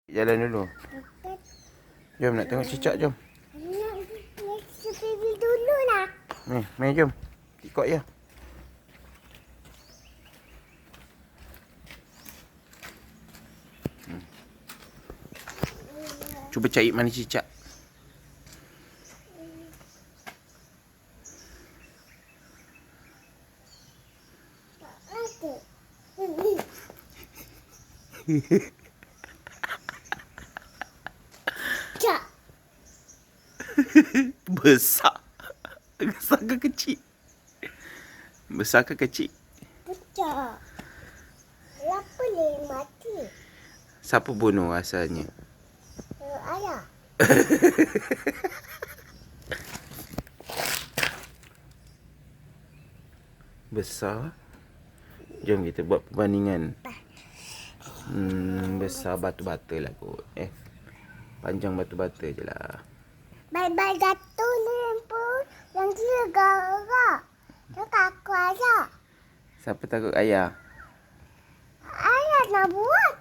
Jalan dulu. Jom nak tengok cicak, jom. Nak baby dulu lah. Ni, main jom. Ikut je. Cuba cari mana cicak. Cak. Besar. Besar ke kecil? Besar ke kecil? Cak. Kenapa dia mati? Siapa bunuh asalnya? Ayah. Besar. Jom kita buat perbandingan. Besar batu-bata lah kot. Panjang batu-bata je lah. Bye-bye jatuh ni pun. Yang dia gerak. Yang aku ayah. Siapa takut ayah? Ayah nak buat.